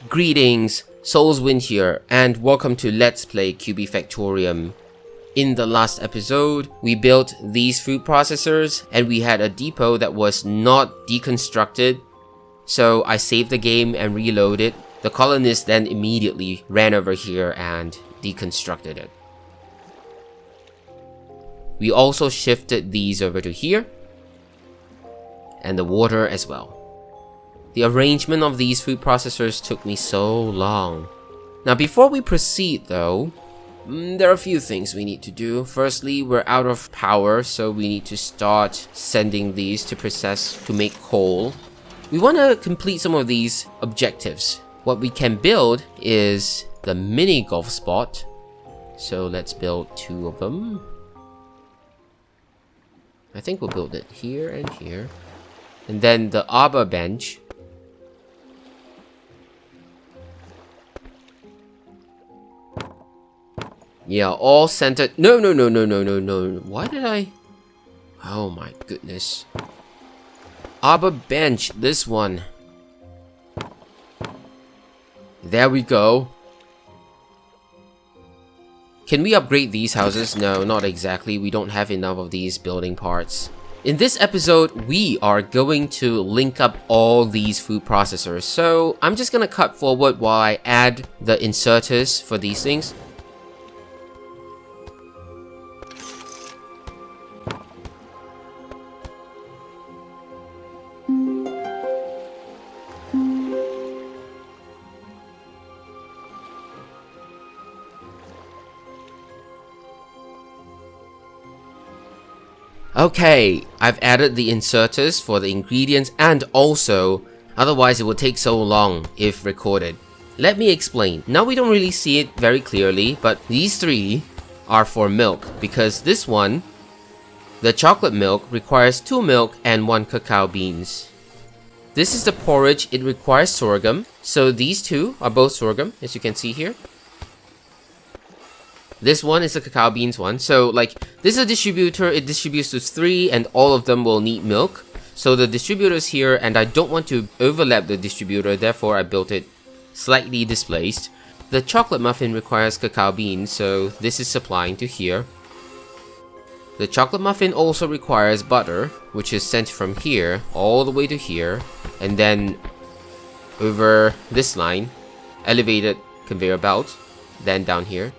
Greetings, Soulswind here, and welcome to Let's Play QB Factorium. In the last episode, we built these food processors, and we had a depot that was not deconstructed. So I saved the game and reloaded. The colonists then immediately ran over here and deconstructed it. We also shifted these over to here, and the water as well. The arrangement of these food processors took me so long. Now before we proceed though, there are a few things we need to do. Firstly, we're out of power, so we need to start sending these to process to make coal. We want to complete some of these objectives. What we can build is the mini golf spot. So let's build 2 of them. I think we'll build it here and here. And then the arbor bench. Yeah, all centered. No. Why did I? Oh my goodness. Arbor bench, this one. There we go. Can we upgrade these houses? No, not exactly. We don't have enough of these building parts. In this episode, we are going to link up all these food processors. So I'm just gonna cut forward while I add the inserters for these things. Okay, I've added the inserters for the ingredients and also, otherwise it would take so long if recorded. Let me explain. Now we don't really see it very clearly, but these 3 are for milk because this one, the chocolate milk, requires 2 milk and 1 cacao beans. This is the porridge, it requires sorghum, so these 2 are both sorghum, as you can see here. This one is the cacao beans one. So like, this is a distributor, it distributes to 3 and all of them will need milk. So the distributor is here and I don't want to overlap the distributor, therefore I built it slightly displaced. The chocolate muffin requires cacao beans, so this is supplying to here. The chocolate muffin also requires butter, which is sent from here all the way to here. And then over this line, elevated conveyor belt, then down here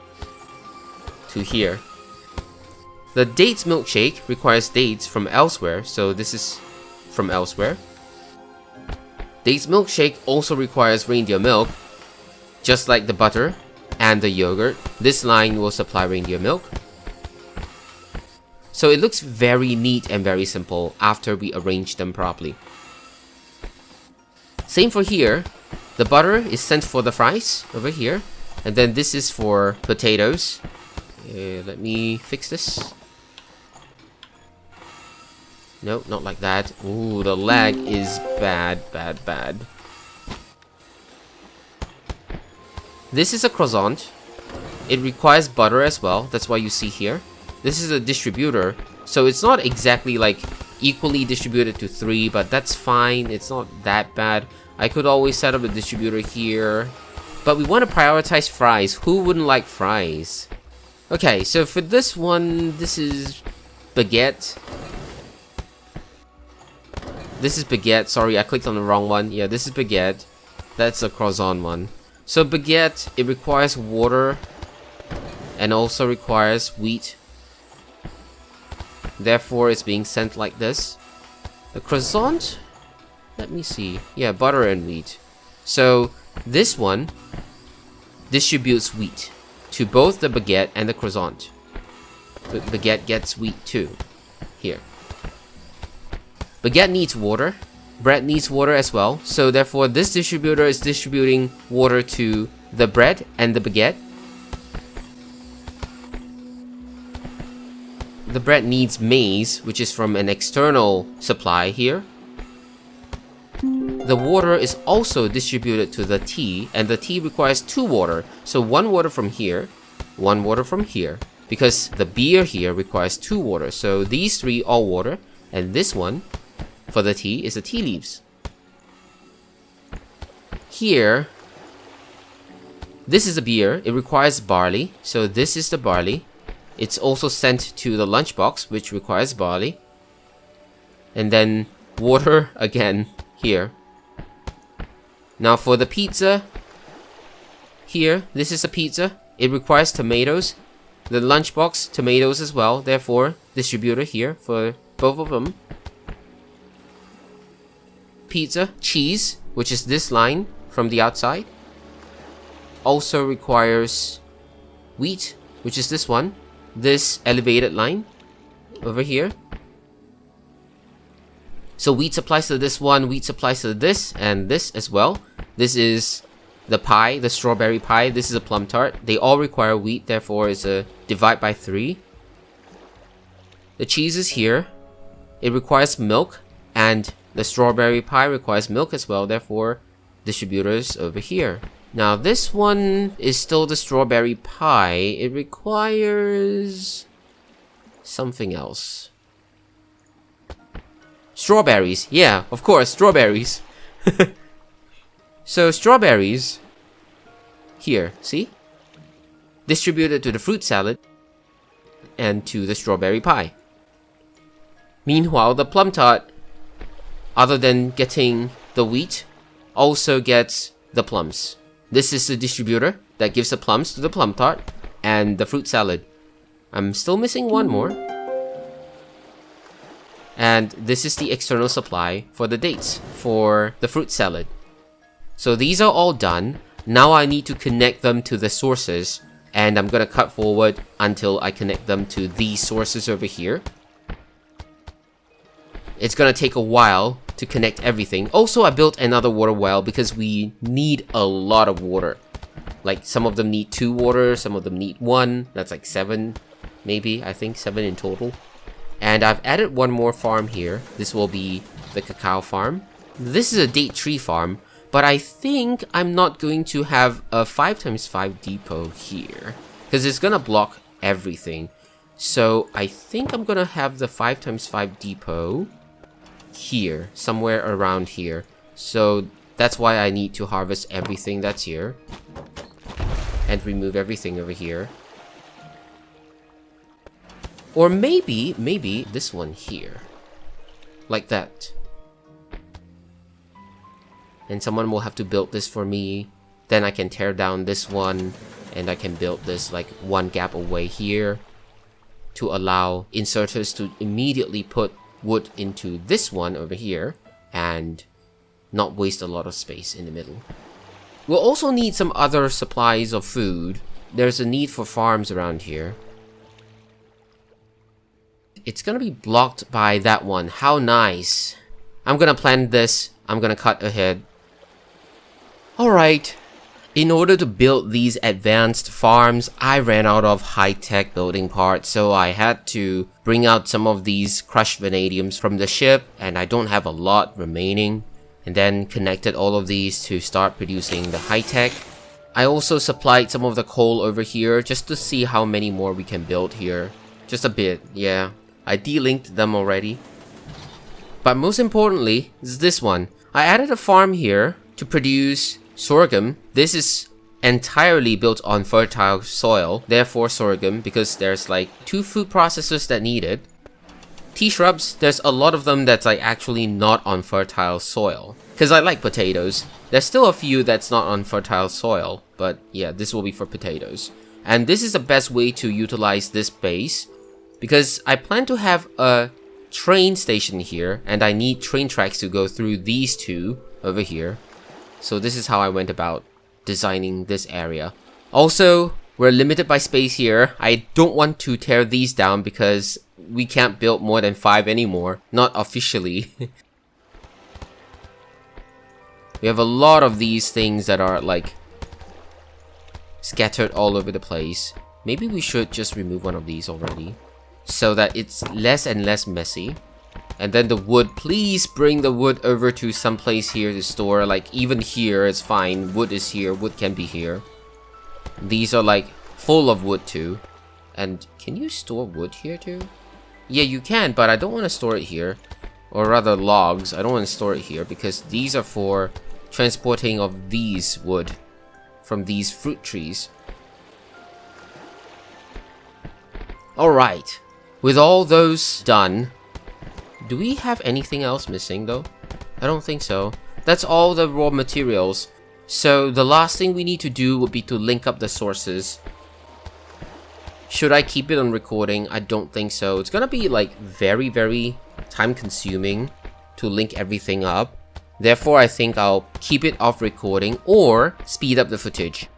to here. The dates milkshake requires dates from elsewhere, so this is from elsewhere. Dates milkshake also requires reindeer milk, just like the butter and the yogurt. This line will supply reindeer milk. So it looks very neat and very simple after we arrange them properly. Same for here. The butter is sent for the fries over here, and then this is for potatoes. Let me fix this. No, not like that. Ooh, the lag is bad. This is a croissant. It requires butter as well. That's why you see here. This is a distributor. So it's not exactly like equally distributed to 3, but that's fine. It's not that bad. I could always set up a distributor here. But we want to prioritize fries. Who wouldn't like fries? Okay, so for this one, this is baguette. This is baguette. Sorry, I clicked on the wrong one. Yeah, this is baguette. That's a croissant one. So baguette, it requires water and also requires wheat. Therefore, it's being sent like this. The croissant, let me see. Yeah, butter and wheat. So this one distributes wheat to both the baguette and the croissant. The baguette gets wheat too. Here. Baguette needs water. Bread needs water as well. So therefore this distributor is distributing water to the bread and the baguette. The bread needs maize, which is from an external supply here. The water is also distributed to the tea, and the tea requires 2 water. So 1 water from here, 1 water from here, because the beer here requires 2 water. So these 3 all water, and this one for the tea is the tea leaves. Here, This is a beer. It requires barley. So this is the barley. It's also sent to the lunchbox, which requires barley. And then water again here. Now for the pizza, here, this is a pizza. It requires tomatoes. The lunchbox, tomatoes as well. Therefore, distributor here for both of them. Pizza, cheese, which is this line from the outside. Also requires wheat, which is this one. This elevated line over here. So wheat supplies to this one, wheat supplies to this, and this as well. This is the pie, the strawberry pie. This is a plum tart. They all require wheat, therefore it's a divide by 3. The cheese is here. It requires milk, and the strawberry pie requires milk as well, therefore distributors over here. Now this one is still the strawberry pie. It requires something else. Strawberries. Yeah, of course, strawberries. So strawberries here, see? Distributed to the fruit salad and to the strawberry pie. Meanwhile, the plum tart, other than getting the wheat, also gets the plums. This is the distributor that gives the plums to the plum tart and the fruit salad. I'm still missing one more. And this is the external supply for the dates for the fruit salad. So these are all done. Now I need to connect them to the sources, and I'm gonna cut forward until I connect them to these sources over here. It's gonna take a while to connect everything. Also, I built another water well because we need a lot of water. Like, some of them need 2 water, some of them need 1. That's like 7, maybe, I think 7 in total. And I've added one more farm here. This will be the cacao farm. This is a date tree farm, but I think I'm not going to have a 5x5 depot here, because it's gonna block everything. So I think I'm gonna have the 5x5 depot here, somewhere around here. So that's why I need to harvest everything that's here and remove everything over here. Or maybe this one here, like that. And someone will have to build this for me. Then I can tear down this one, and I can build this like one gap away here to allow inserters to immediately put wood into this one over here and not waste a lot of space in the middle. We'll also need some other supplies of food. There's a need for farms around here. It's gonna be blocked by that one. How nice. I'm gonna plan this. I'm gonna cut ahead. Alright. In order to build these advanced farms, I ran out of high-tech building parts, so I had to bring out some of these crushed vanadiums from the ship, and I don't have a lot remaining. And then connected all of these to start producing the high-tech. I also supplied some of the coal over here just to see how many more we can build here. Just a bit, yeah. I delinked them already. But most importantly is this one. I added a farm here to produce sorghum. This is entirely built on fertile soil, therefore sorghum, because there's like 2 food processors that need it. Tea shrubs, there's a lot of them that's like actually not on fertile soil. Because I like potatoes. There's still a few that's not on fertile soil, but yeah, this will be for potatoes. And this is the best way to utilize this base, because I plan to have a train station here, and I need train tracks to go through these 2 over here. So this is how I went about designing this area. Also, we're limited by space here. I don't want to tear these down because we can't build more than 5 anymore. Not officially. We have a lot of these things that are like scattered all over the place. Maybe we should just remove one of these already, so that it's less and less messy. And then the wood, please bring the wood over to some place here to store. Like, even here is fine. Wood is here. Wood can be here. These are like full of wood too. And can you store wood here too? Yeah, you can, but I don't want to store it here. Or rather logs. I don't want to store it here because these are for transporting of these wood. from these fruit trees. Alright, with all those done, do we have anything else missing though? I don't think so. That's all the raw materials. So the last thing we need to do would be to link up the sources. Should I keep it on recording? I don't think so. It's gonna be like very time consuming to link everything up. Therefore, I think I'll keep it off recording or speed up the footage.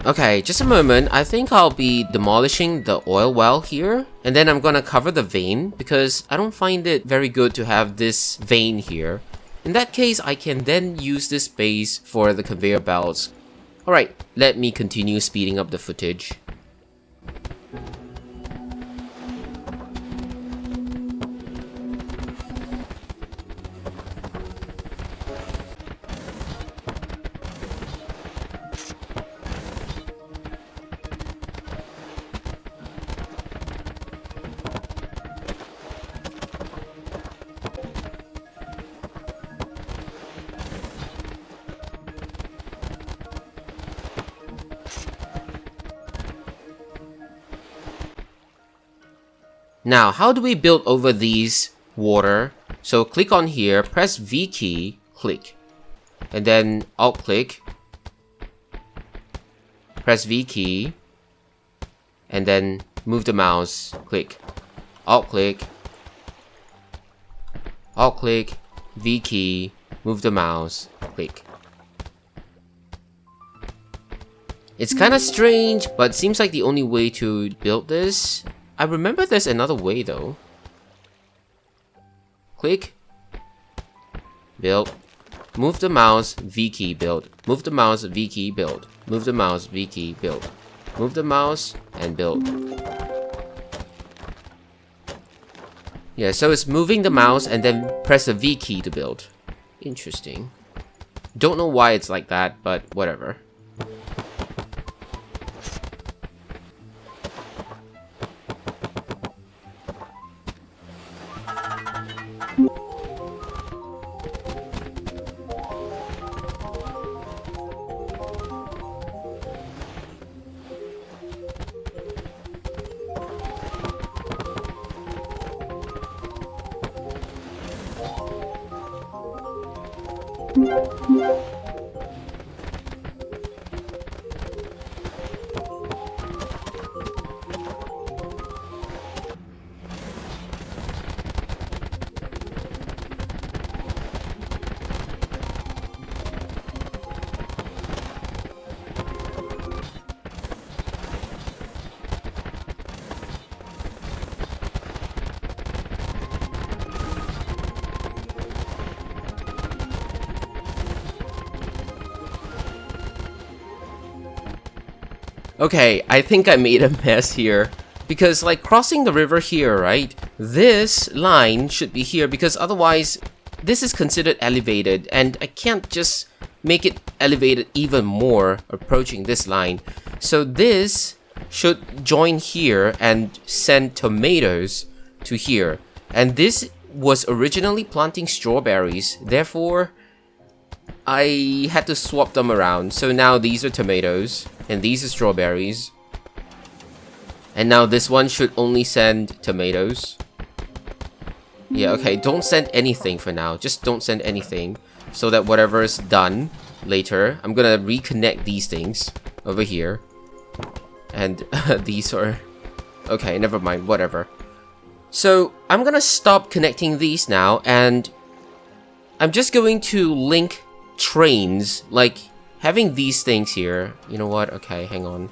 Okay, just a moment. I think I'll be demolishing the oil well here, and then I'm gonna cover the vein because I don't find it very good to have this vein here. In that case, I can then use this space for the conveyor belts. Alright, let me continue speeding up the footage. Now, how do we build over these water? So click on here, press V key, click. And then Alt click. Press V key. And then move the mouse, click. Alt click. Alt click, V key, move the mouse, click. It's kinda strange, but seems like the only way to build this. I remember there's another way though. Click. Build. Move the mouse, V key, build. Move the mouse, V key, build. Move the mouse, V key, build. Move the mouse, and build. Yeah, so it's moving the mouse and then press the V key to build. Interesting. Don't know why it's like that, but whatever. Okay, I think I made a mess here. Because, like, crossing the river here, right? This line should be here because otherwise, this is considered elevated. And I can't just make it elevated even more approaching this line. So this should join here and send tomatoes to here. And this was originally planting strawberries. Therefore, I had to swap them around. So now these are tomatoes and these are strawberries. And now this one should only send tomatoes. Yeah, okay, don't send anything for now. Just don't send anything. So that whatever is done later, I'm gonna reconnect these things over here. And these are... Okay, never mind, whatever. So, I'm gonna stop connecting these now, and I'm just going to link trains, like having these things here. You know what? Okay, hang on.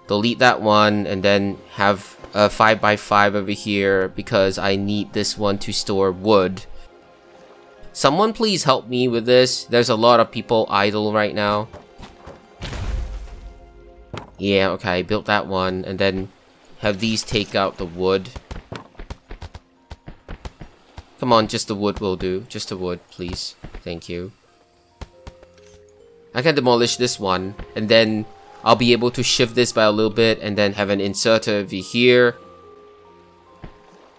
Delete that one, and then have a 5x5 over here, because I need this one to store wood. Someone please help me with this. There's a lot of people idle right now. Yeah, okay, built that one, and then have these take out the wood. Come on, just the wood will do. Just the wood, please. Thank you. I can demolish this one, and then I'll be able to shift this by a little bit, and then have an inserter over here.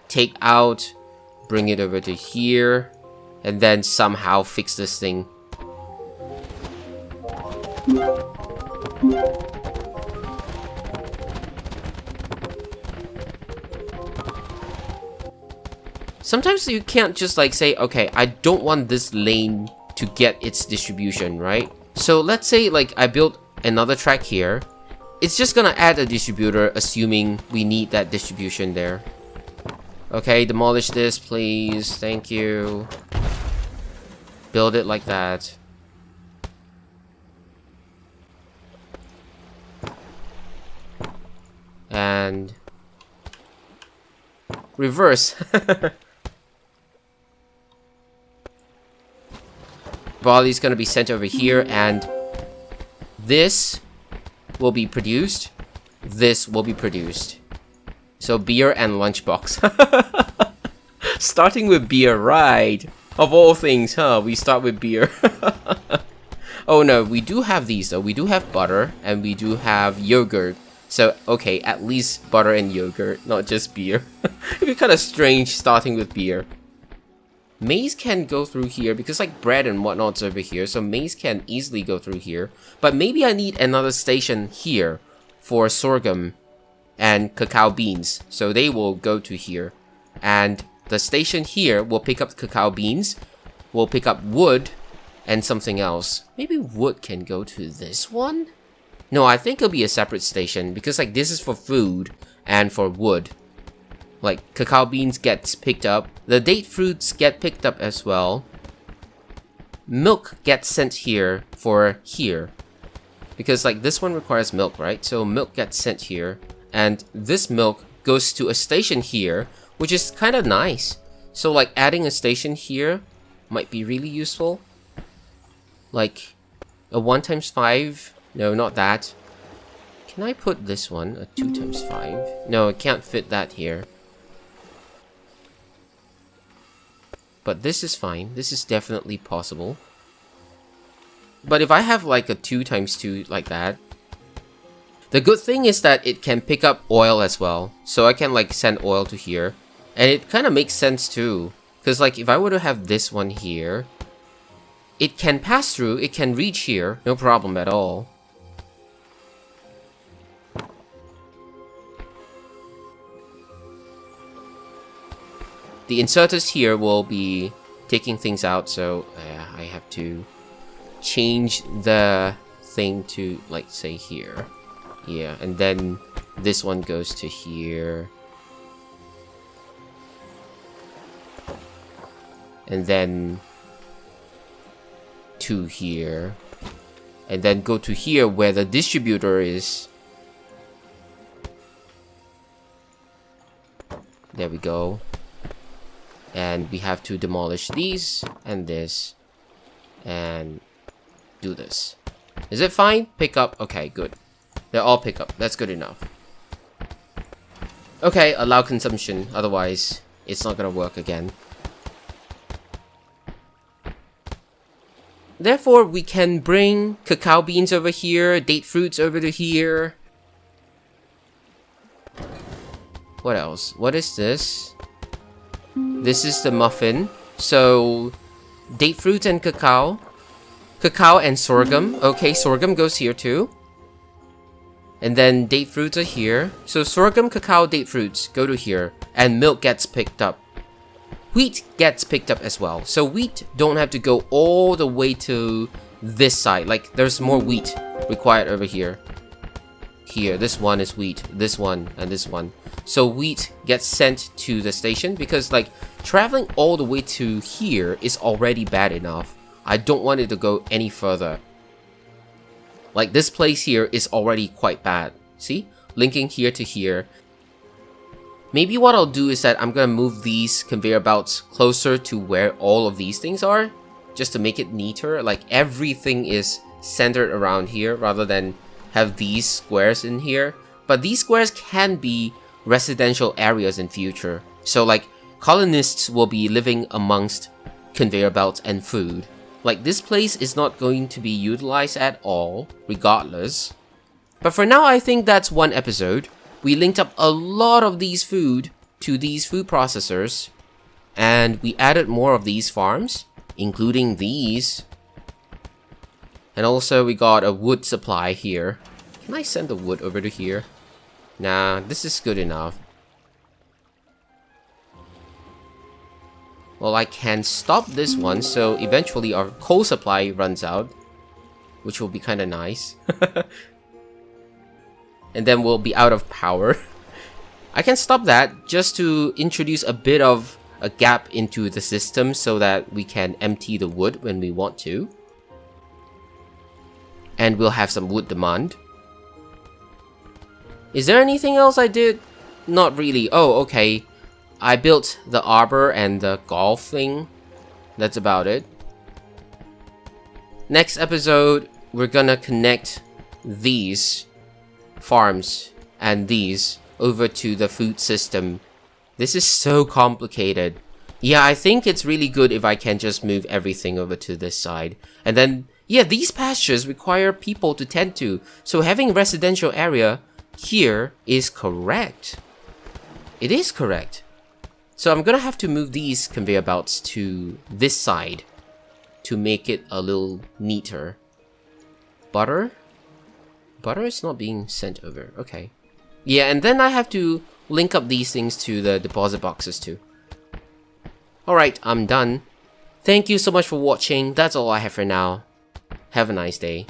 Take out, bring it over to here, and then somehow fix this thing. Sometimes you can't just like say, okay, I don't want this lane to get its distribution, right? So let's say like I built another track here. It's just gonna add a distributor assuming we need that distribution there. Okay, demolish this please, thank you. Build it like that. And reverse. Barley is going to be sent over here, and this will be produced. This will be produced. So beer and lunchbox. Starting with beer, right? Of all things, huh? We start with beer. Oh no, we do have these though. We do have butter, and we do have yogurt. So, okay, at least butter and yogurt, not just beer. It'd be kind of strange starting with beer. Maize can go through here because like bread and whatnot's over here, so maize can easily go through here. But maybe I need another station here for sorghum and cacao beans, so they will go to here. And the station here will pick up cacao beans, will pick up wood, and something else. Maybe wood can go to this one? No, I think it'll be a separate station because like this is for food and for wood. Like, cacao beans gets picked up. The date fruits get picked up as well. Milk gets sent here for here. Because, like, this one requires milk, right? So, milk gets sent here. And this milk goes to a station here, which is kind of nice. So, like, adding a station here might be really useful. Like, a 1x5. No, not that. Can I put this one? A 2x5? No, I can't fit that here. But this is fine. This is definitely possible. But if I have like a 2x2 like that, the good thing is that it can pick up oil as well. So I can like send oil to here. And it kind of makes sense too. Because like if I were to have this one here, it can pass through, it can reach here, no problem at all. The inserters here will be taking things out, so I have to change the thing to, like, say here. Yeah, and then this one goes to here. And then to here. And then go to here where the distributor is. There we go. And we have to demolish these and this and do this. Is it fine? Pick up. Okay, good. They're all pick up. That's good enough. Okay, allow consumption. Otherwise, it's not gonna work again. Therefore, we can bring cacao beans over here, date fruits over to here. What else? What is this? This is the muffin. So, date fruits and cacao. Cacao and sorghum. Okay, sorghum goes here too. And then date fruits are here. So sorghum, cacao, date fruits go to here. And milk gets picked up. Wheat gets picked up as well. So wheat don't have to go all the way to this side. Like there's more wheat required over here. Here, this one is wheat. This one and this one. So wheat gets sent to the station because like traveling all the way to here is already bad enough. I don't want it to go any further. Like this place here is already quite bad. See? Linking here to here. Maybe what I'll do is that I'm gonna move these conveyor belts closer to where all of these things are. Just to make it neater. Like everything is centered around here rather than have these squares in here. But these squares can be residential areas in future. So like colonists will be living amongst conveyor belts and food. Like this place is not going to be utilized at all, regardless. But for now, I think that's one episode. We linked up a lot of these food to these food processors. And we added more of these farms, including these. And also we got a wood supply here. Can I send the wood over to here? Nah, this is good enough. Well, I can stop this one, so eventually our coal supply runs out. Which will be kind of nice. And then we'll be out of power. I can stop that just to introduce a bit of a gap into the system so that we can empty the wood when we want to. And we'll have some wood demand. Is there anything else I did? Not really. Oh, okay. I built the arbor and the golf thing. That's about it. Next episode, we're gonna connect these farms and these over to the food system. This is so complicated. Yeah, I think it's really good if I can just move everything over to this side. And then, yeah, these pastures require people to tend to. So having residential area here is correct. It is correct. So I'm gonna have to move these conveyor belts to this side to make it a little neater. Butter? Butter is not being sent over. Okay. Yeah, and then I have to link up these things to the deposit boxes too. Alright, I'm done. Thank you so much for watching. That's all I have for now. Have a nice day.